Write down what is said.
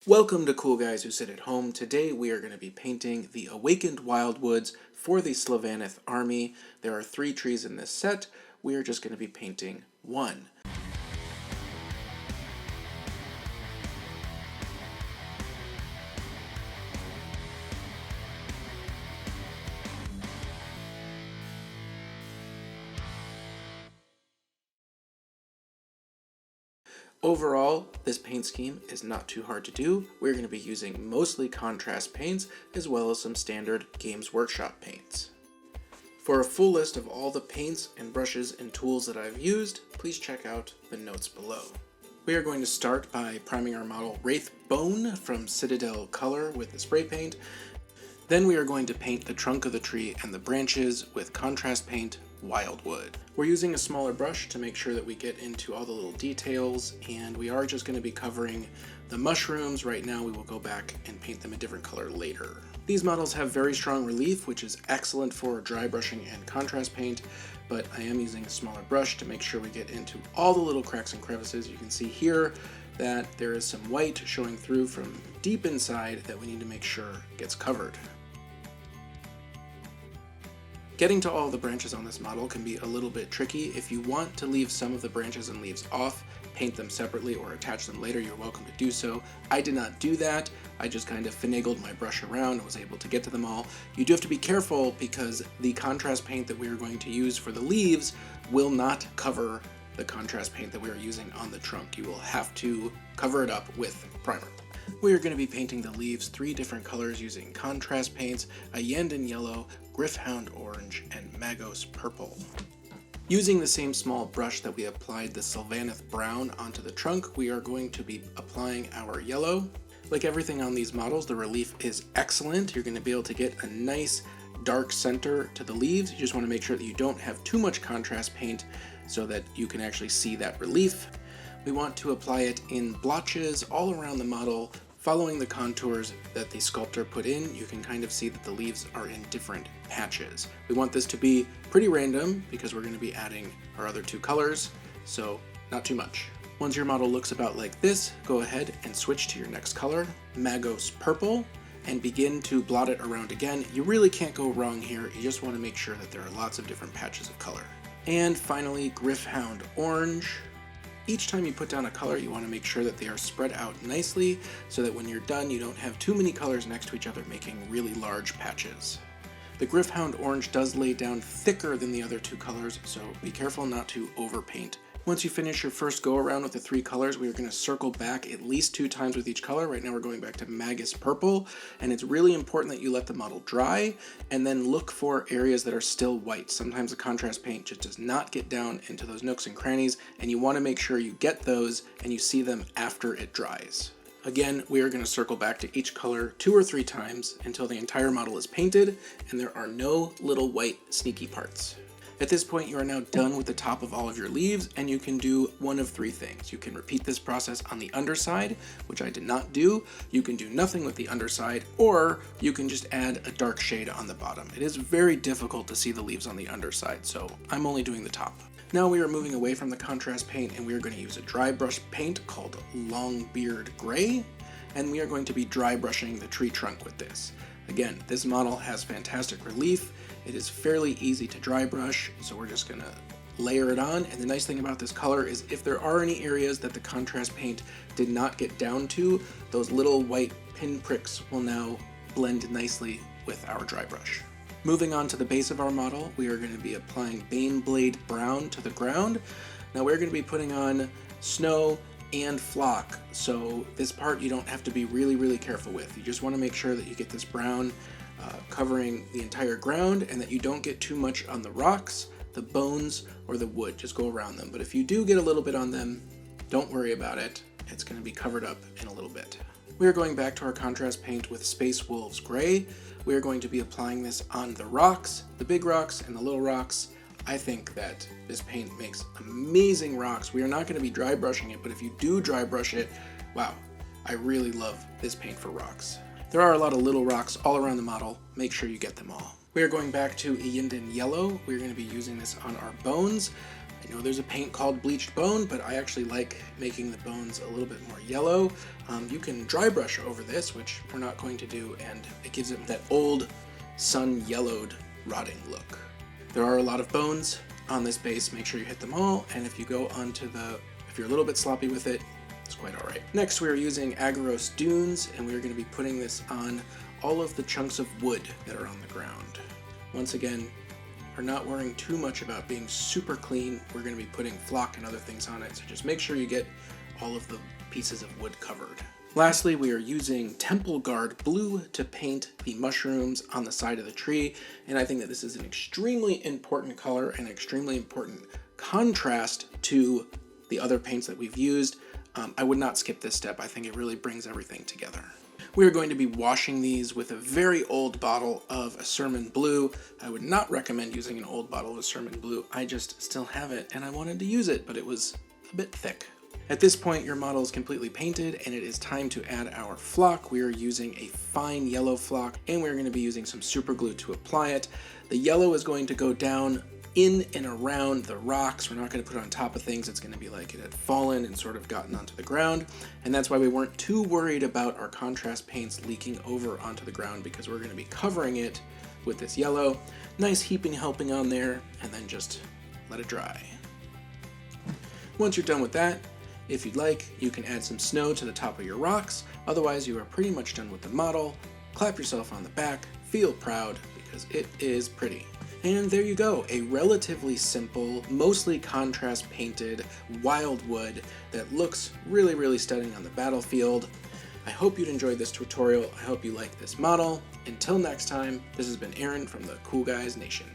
Welcome to Cool Guys Who Sit at Home. Today we are going to be painting the Awakened Wyldwoods for the Sylvanith army. There are 3 trees in this set. We are just going to be painting 1. Overall, this paint scheme is not too hard to do. We're going to be using mostly contrast paints as well as some standard Games Workshop paints. For a full list of all the paints and brushes and tools that I've used, please check out the notes below. We are going to start by priming our model Wraith Bone from Citadel Color with the spray paint. Then we are going to paint the trunk of the tree and the branches with contrast paint Wyldwood. We're using a smaller brush to make sure that we get into all the little details, and we are just going to be covering the mushrooms. Right now we will go back and paint them a different color later. These models have very strong relief, which is excellent for dry brushing and contrast paint, but I am using a smaller brush to make sure we get into all the little cracks and crevices. You can see here that there is some white showing through from deep inside that we need to make sure gets covered. Getting to all the branches on this model can be a little bit tricky. If you want to leave some of the branches and leaves off, paint them separately or attach them later, you're welcome to do so. I did not do that. I just kind of finagled my brush around and was able to get to them all. You do have to be careful because the contrast paint that we are going to use for the leaves will not cover the contrast paint that we are using on the trunk. You will have to cover it up with primer. We are going to be painting the leaves 3 different colors using contrast paints: Iyanden Yellow, Gryph-Hound Orange, and Magos Purple. Using the same small brush that we applied the Sylvanith Brown onto the trunk, we are going to be applying our yellow. Like everything on these models, the relief is excellent. You're going to be able to get a nice dark center to the leaves. You just want to make sure that you don't have too much contrast paint so that you can actually see that relief. We want to apply it in blotches all around the model. Following the contours that the sculptor put in, you can kind of see that the leaves are in different patches. We want this to be pretty random because we're going to be adding our other 2 colors, so not too much. Once your model looks about like this, go ahead and switch to your next color, Magos Purple, and begin to blot it around again. You really can't go wrong here. You just want to make sure that there are lots of different patches of color. And finally, Gryph-Hound Orange. Each time you put down a color, you want to make sure that they are spread out nicely so that when you're done, you don't have too many colors next to each other making really large patches. The Gryph-Hound Orange does lay down thicker than the other 2 colors, so be careful not to overpaint. Once you finish your first go around with the 3 colors, we are going to circle back at least 2 times with each color. Right now we're going back to Magos Purple, and it's really important that you let the model dry and then look for areas that are still white. Sometimes the contrast paint just does not get down into those nooks and crannies, and you want to make sure you get those and you see them after it dries. Again, we are going to circle back to each color 2 or 3 times until the entire model is painted and there are no little white sneaky parts. At this point, you are now done with the top of all of your leaves, and you can do one of 3 things. You can repeat this process on the underside, which I did not do. You can do nothing with the underside, or you can just add a dark shade on the bottom. It is very difficult to see the leaves on the underside, so I'm only doing the top. Now we are moving away from the contrast paint, and we are going to use a dry brush paint called Longbeard Grey, and we are going to be dry brushing the tree trunk with this. Again, this model has fantastic relief. It is fairly easy to dry brush, so we're just going to layer it on. And the nice thing about this color is if there are any areas that the contrast paint did not get down to, those little white pinpricks will now blend nicely with our dry brush. Moving on to the base of our model, we are going to be applying Baneblade Brown to the ground. Now we're going to be putting on snow and flock, so this part you don't have to be really careful with. You just want to make sure that you get this brown covering the entire ground and that you don't get too much on the rocks, the bones, or the wood. Just go around them. But if you do get a little bit on them, don't worry about it. It's going to be covered up in a little bit. We are going back to our contrast paint with Space Wolves Gray. We are going to be applying this on the rocks, the big rocks and the little rocks. I think that this paint makes amazing rocks. We are not going to be dry brushing it, but if you do dry brush it, wow, I really love this paint for rocks. There are a lot of little rocks all around the model. Make sure you get them all. We are going back to Iyanden Yellow. We're going to be using this on our bones. I know there's a paint called Bleached Bone, but I actually like making the bones a little bit more yellow. You can dry brush over this, which we're not going to do, and it gives it that old sun-yellowed rotting look. There are a lot of bones on this base. Make sure you hit them all, and if you go onto if you're a little bit sloppy with it, it's quite all right. Next, we're using Agarose Dunes, and we're going to be putting this on all of the chunks of wood that are on the ground. Once again, we're not worrying too much about being super clean. We're going to be putting flock and other things on it, so just make sure you get all of the pieces of wood covered. Lastly, we are using Temple Guard Blue to paint the mushrooms on the side of the tree, and I think that this is an extremely important color and extremely important contrast to the other paints that we've used. I would not skip this step. I think it really brings everything together. We're going to be washing these with a very old bottle of Asumen Blue. I would not recommend using an old bottle of Asumen Blue. I just still have it and I wanted to use it, but it was a bit thick. At this point, your model is completely painted and it is time to add our flock. We are using a fine yellow flock and we're going to be using some super glue to apply it. The yellow is going to go down in and around the rocks. We're not going to put it on top of things. It's going to be like it had fallen and sort of gotten onto the ground. And that's why we weren't too worried about our contrast paints leaking over onto the ground, because we're going to be covering it with this yellow. Nice heaping helping on there, and then just let it dry. Once you're done with that, if you'd like, you can add some snow to the top of your rocks. Otherwise, you are pretty much done with the model. Clap yourself on the back, feel proud, because it is pretty. And there you go, a relatively simple, mostly contrast painted Wyldwood that looks really, really stunning on the battlefield. I hope you'd enjoyed this tutorial. I hope you liked this model. Until next time, this has been Aaron from the Cool Guys Nation.